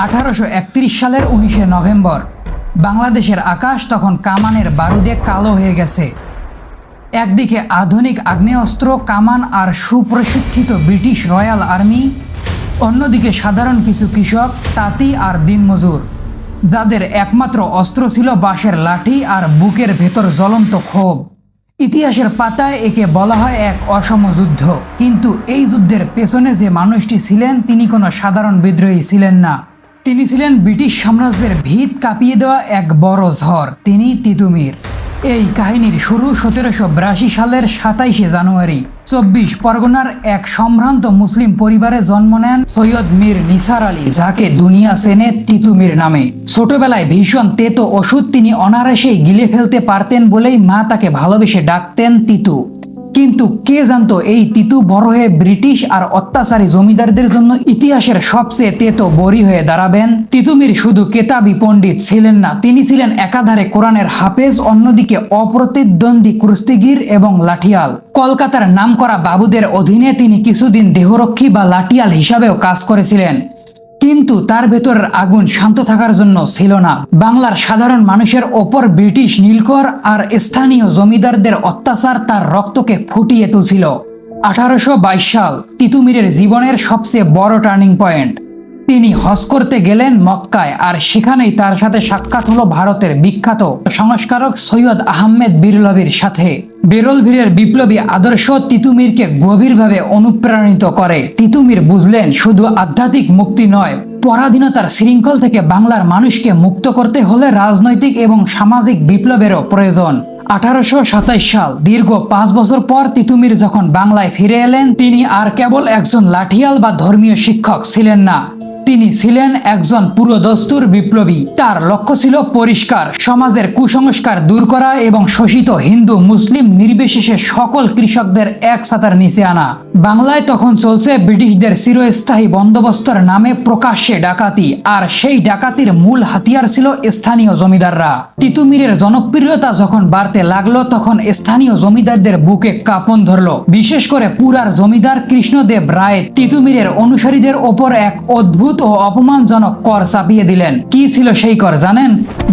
1831 সালের 19 নভেম্বর বাংলাদেশের আকাশ তখন কামানের বারুদে কালো হয়ে গেছে। একদিকে আধুনিক আগ্নেয়াস্ত্র, কামান আর সুপ্রশিক্ষিত ব্রিটিশ রয়্যাল আর্মি, অন্যদিকে সাধারণ কিছু কৃষক, তাঁতি আর দিনমজুর, যাদের একমাত্র অস্ত্র ছিল বাঁশের লাঠি আর বুকের ভেতর জ্বলন্ত ক্ষোভ। ইতিহাসের পাতায় একে বলা হয় এক অসম যুদ্ধ, কিন্তু এই যুদ্ধের পেছনে যে মানুষটি ছিলেন তিনি কোনো সাধারণ বিদ্রোহী ছিলেন না। তিনি ছিলেন ব্রিটিশ সাম্রাজ্যের ভিত কাঁপিয়ে দেওয়া এক বড় ঝড়। তিনি তিতুমির। এই কাহিনীর শুরু 1782 সালের 27 জানুয়ারি 24 পরগনার এক সম্ভ্রান্ত মুসলিম পরিবারে জন্ম নেন সৈয়দ মীর নিসার আলী, যাকে দুনিয়া চেনে তিতুমির নামে। ছোটবেলায় ভীষণ তেতো ওষুধ তিনি অনায়াসেই গিলে ফেলতে পারতেন বলেই মা তাকে ভালোবেসে ডাকতেন তিতু। কিন্তু কে জানতো এই তিতু বড় হয়ে ব্রিটিশ আর অত্যাচারী জমিদারদের জন্য ইতিহাসের সবচেয়ে তেতো বড়ি হয়ে দাঁড়াবেন। তিতুমির শুধু কেতাবি পণ্ডিত ছিলেন না, তিনি ছিলেন একাধারে কোরআনের হাফেজ, অন্যদিকে অপ্রতিদ্বন্দ্বী কুস্তিগীর এবং লাঠিয়াল। কলকাতার নামকরা বাবুদের অধীনে তিনি কিছুদিন দেহরক্ষী বা লাঠিয়াল হিসাবেও কাজ করেছিলেন। কিন্তু তার ভেতরের আগুন শান্ত থাকার জন্য ছিল না। বাংলার সাধারণ মানুষের ওপর ব্রিটিশ নীলকর আর স্থানীয় জমিদারদের অত্যাচার তার রক্তকে ফুটিয়ে তুলছিল। 1822 সাল তিতুমিরের জীবনের সবচেয়ে বড় টার্নিং পয়েন্ট। তিনি হজ করতে গেলেন মক্কায়, আর সেখানেই তার সাথে সাক্ষাৎ হলো ভারতের বিখ্যাত সংস্কারক সৈয়দ আহমেদ বিরলভীর সাথে। বেরলভীরের বিপ্লবী আদর্শ তিতুমিরকে গভীরভাবে অনুপ্রাণিত করে। তিতুমির বুঝলেন শুধু আধ্যাত্মিক মুক্তি নয়, পরাধীনতার শৃঙ্খল থেকে বাংলার মানুষকে মুক্ত করতে হলে রাজনৈতিক এবং সামাজিক বিপ্লবেরও প্রয়োজন। 1827 সাল, দীর্ঘ 5 বছর পর তিতুমির যখন বাংলায় ফিরে এলেন, তিনি আর কেবল একজন লাঠিয়াল বা ধর্মীয় শিক্ষক ছিলেন না, তিনি ছিলেন একজন পুরোদস্তুর বিপ্লবী। তার লক্ষ্য ছিল পরিষ্কার, সমাজের কুসংস্কার দূর করা এবং শোষিত হিন্দু মুসলিম নির্বিশেষে সকল কৃষকদের এক ছাতার নিচে আনা। বাংলায় তখন চলছে ব্রিটিশদের চিরস্থায়ী বন্দোবস্তের নামে প্রকাশ্যে ডাকাতি, আর সেই ডাকাতির মূল হাতিয়ার ছিল স্থানীয় জমিদাররা। তিতুমিরের জনপ্রিয়তা যখন বাড়তে লাগলো, তখন স্থানীয় জমিদারদের বুকে কাঁপন ধরলো। বিশেষ করে পুরার জমিদার কৃষ্ণদেব রায় তিতুমিরের অনুসারীদের ওপর এক অদ্ভুত ও অপমানজনক কর চাপিয়ে দিলেন। কি ছিল সেই কর জানেন?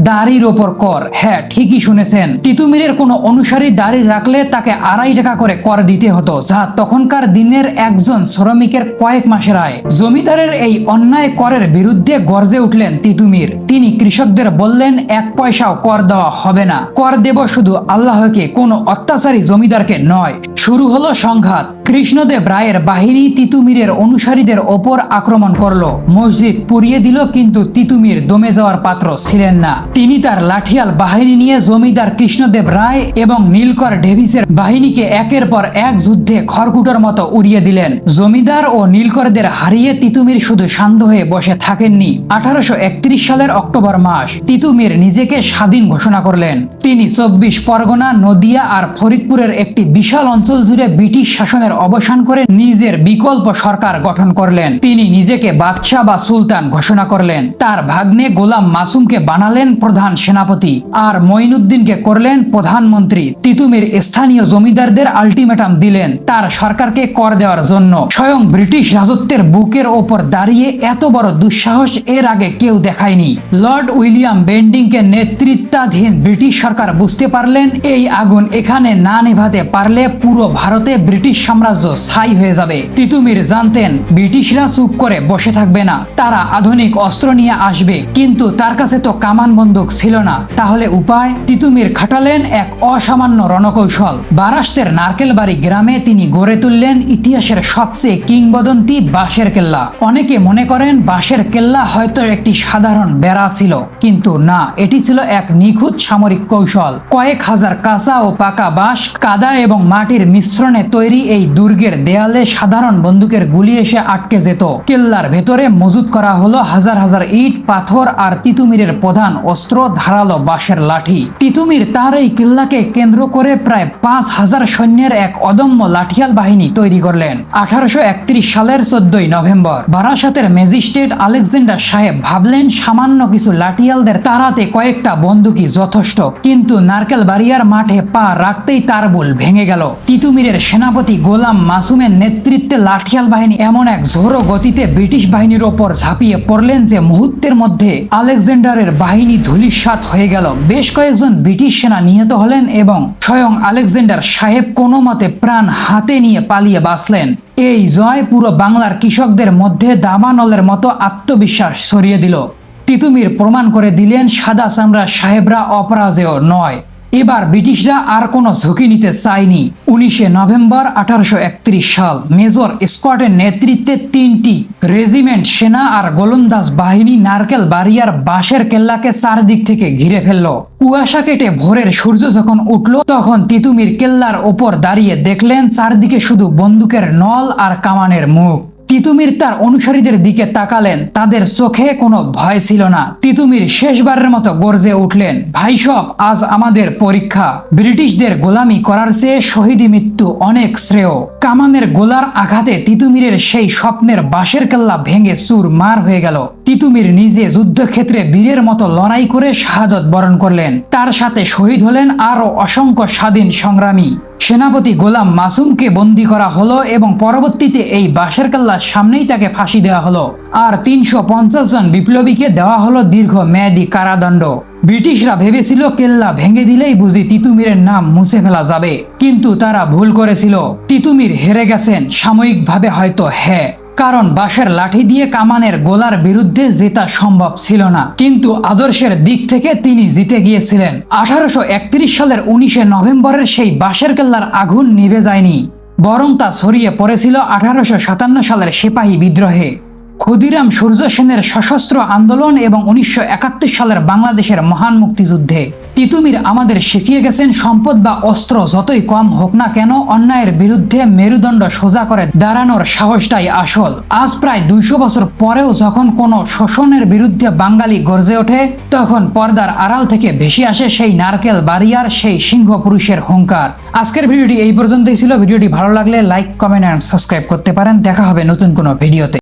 দাড়ির ওপর কর। হ্যাঁ, ঠিকই শুনেছেন। তিতুমিরের কোনো অনুসারী দাড়ি রাখলে তাকে 2.5 টাকা করে কর দিতে হতো, যা তখনকার দিনের একজন শ্রমিকের কয়েক মাসের আয়। জমিদারের এই অন্যায় করের বিরুদ্ধে গর্জে উঠলেন তিতুমির। তিনি কৃষকদের বললেন, 1 পয়সাও কর দেওয়া হবে না, কর দেব শুধু আল্লাহকে, কোনো অত্যাচারী জমিদারকে নয়। শুরু হলো সংঘাত। কৃষ্ণদেব রায়ের বাহিনী তিতুমিরের অনুসারীদের ওপর আক্রমণ করলো, মসজিদ পুড়িয়ে দিল, কিন্তু তিতুমির দমে যাওয়ার পাত্র ছিলেন না। তিনি তার লাঠিয়াল বাহিনী নিয়ে জমিদার কৃষ্ণদেব রায় এবং নীলকর ডেভিসের বাহিনীকে একের পর এক যুদ্ধে খড়কুটোর মতো উড়িয়ে দিলেন। জমিদার ও নীলকরদের হারিয়ে তিতুমির শুধু শান্ত হয়ে বসে থাকেননি। 1831 সালের অক্টোবর মাস, তিতুমির নিজেকে স্বাধীন ঘোষণা করলেন। তিনি 24 পরগনা, নদিয়া আর ফরিদপুরের একটি বিশাল অঞ্চল জুড়ে ব্রিটিশ শাসনের অবসান করে নিজের বিকল্প সরকার গঠন করলেন। তিনি নিজেকে বাদশাহ বা সুলতান ঘোষণা করলেন। তার ভাগ্নে গোলাম মাসুমকে বানালেন প্রধান সেনাপতি, আর মঈনুদ্দিনকে করলেন প্রধানমন্ত্রী। তিতুমির স্থানীয় জমিদারদের আলটিমেটাম দিলেন তার সরকারকে কর দেওয়ার জন্য। স্বয়ং ব্রিটিশ রাজত্বের বুকের ওপর দাঁড়িয়ে এত বড় দুঃসাহস এর আগে কেউ দেখায়নি। লর্ড উইলিয়াম বেন্টিংকে নেতৃত্বাধীন ব্রিটিশ সরকার বুঝতে পারলেন, এই আগুন এখানে না নেভাতে পারলে পুরো ভারতে ব্রিটিশ সাম্রাজ্য ছাই হয়ে যাবে। তিতুমির জানতেন ব্রিটিশরা চুপ করে বসে থাকবে না, তারা আধুনিক অস্ত্র নিয়ে আসবে, কিন্তু তার কাছে তো কামান বন্দুক ছিল না। তাহলে উপায়? তিতুমির খাটালেন এক অসামান্য রণকৌশল। বারাসতের নারকেলবাড়ি গ্রামে তিনি গড়ে তুললেন ইতিহাসের সবচেয়ে কিংবদন্তি বাঁশের কেল্লা। অনেকে মনে করেন বাঁশের কেল্লা হয়তো একটি সাধারণ বেড়া ছিল, কিন্তু না, এটি ছিল এক নিখুঁত সামরিক কৌশল। কয়েক হাজার কাঁচা ও পাকা বাঁশ, কাদা এবং মাটির মিশ্রণে তৈরি এই দুর্গের দেয়ালে সাধারণ বন্দুকের গুলি এসে আটকে যেত। কেল্লার ভেতরে মজুত করা হলো হাজার হাজার ইট, পাথর আর তিতুমিরের প্রধান অস্ত্র ধারালো বাঁশের লাঠি। তিতুমির তার এই কেল্লাকে কেন্দ্র করে প্রায় 5000 সৈন্যের এক অদম্য লাঠিয়াল বাহিনী তৈরি করলেন। 1831 সালের 14 নভেম্বর বারাসাতের ম্যাজিস্ট্রেট আলেকজান্ডার সাহেব ভাবলেন সামান্য কিছু লাঠিয়ালদের তাড়াতে কয়েকটা বন্দুকই যথেষ্ট, কিন্তু নারকেলবাড়িয়ার মাঠে পা রাখতেই তার বুল ভেঙে গেল। তিতুমিরের সেনাপতি গোলাম মাসুমের নেতৃত্বে লাঠিয়াল বাহিনী এমন এক ঝোড়ো গতিতে ব্রিটিশ বাহিনীর ওপর ঝাঁপিয়ে পড়লেন যে মুহূর্তের মধ্যে আলেকজান্ডারের বাহিনী ধূলিসাৎ হয়ে গেল। বেশ কয়েকজন ব্রিটিশ সেনা নিহত হলেন এবং স্বয়ং আলেকজান্ডার সাহেব কোনো মতে প্রাণ হাতে নিয়ে পালিয়ে বাঁচলেন। এই জয় পুরো বাংলার কৃষকদের মধ্যে দাবানলের মতো আত্মবিশ্বাস ছড়িয়ে দিল। তিতুমির প্রমাণ করে দিলেন সাদা চামড়া সাহেবরা অপরাজেয় নয়। এবার ব্রিটিশরা আর কোনো ঝুঁকি নিতে চায়নি। 19 নভেম্বর 1831 সাল মেজর স্কটের নেতৃত্বে 3টি রেজিমেন্ট সেনা আর গোলন্দাজ বাহিনী নারকেল বাড়িয়ার বাঁশের কেল্লাকে চারদিক থেকে ঘিরে ফেলল। কুয়াশা কেটে ভোরের সূর্য যখন উঠল তখন তিতুমির কেল্লার ওপর দাঁড়িয়ে দেখলেন চারদিকে শুধু বন্দুকের নল আর কামানের মুখ। তিতুমির তার অনুসারীদের দিকে তাকালেন, তাদের চোখে কোনো ভয় ছিল না। তিতুমির শেষবারের মতো গর্জে উঠলেন, ভাই সব, আজ আমাদের পরীক্ষা। ব্রিটিশদের গোলামি করার চেয়ে শহীদি মৃত্যু অনেক শ্রেয়। কামানের গোলার আঘাতে তিতুমিরের সেই স্বপ্নের বাঁশের কেল্লা ভেঙে চুরমার হয়ে গেল। তিতুমির নিজে যুদ্ধক্ষেত্রে বীরের মতো লড়াই করে শাহাদত বরণ করলেন। তার সাথে শহীদ হলেন আরো অসংখ্য স্বাধীন সংগ্রামী। সেনাপতি গোলাম মাসুমকে বন্দী করা হলো এবং পরবর্তীতে এই বাঁশের কেল্লার সামনেই তাকে ফাঁসি দেওয়া হলো। আর 350 জন বিপ্লবীকে দেওয়া হলো দীর্ঘ মেয়াদী কারাদণ্ড। ব্রিটিশরা ভেবেছিল কেল্লা ভেঙে দিলেই বুঝি তিতুমিরের নাম মুছে ফেলা যাবে, কিন্তু তারা ভুল করেছিল। তিতুমির হেরে গেছেন সাময়িকভাবে হয়তো, হ্যাঁ, কারণ বাঁশের লাঠি দিয়ে কামানের গোলার বিরুদ্ধে জেতা সম্ভব ছিল না, কিন্তু আদর্শের দিক থেকে তিনি জিতে গিয়েছিলেন। 1831 সালের 19 নভেম্বরের সেই বাঁশের কেল্লার আগুন নিভে যায়নি, বরং তা ছড়িয়ে পড়েছিল 1857 সালের সিপাহী বিদ্রোহে, ক্ষুদিরাম সূর্য সেনের সশস্ত্র আন্দোলন এবং 1971 সালের বাংলাদেশের মহান মুক্তিযুদ্ধে। তিতুমির আমাদের শিখিয়ে গেছেন, সম্পদ বা অস্ত্র যতই কম হোক না কেন, অন্যায়ের বিরুদ্ধে মেরুদণ্ড সোজা করে দাঁড়ানোর সাহসটাই আসল। আজ প্রায় 200 বছর পরেও যখন কোনো শোষণের বিরুদ্ধে বাঙালি গর্জে ওঠে, তখন পর্দার আড়াল থেকে ভেসে আসে সেই নারকেল বাড়িয়ার সেই সিংহ পুরুষের হুঙ্কার। আজকের ভিডিওটি এই পর্যন্তই ছিল। ভিডিওটি ভালো লাগলে লাইক, কমেন্ট এন্ড সাবস্ক্রাইব করতে পারেন। দেখা হবে নতুন কোনো ভিডিওতে।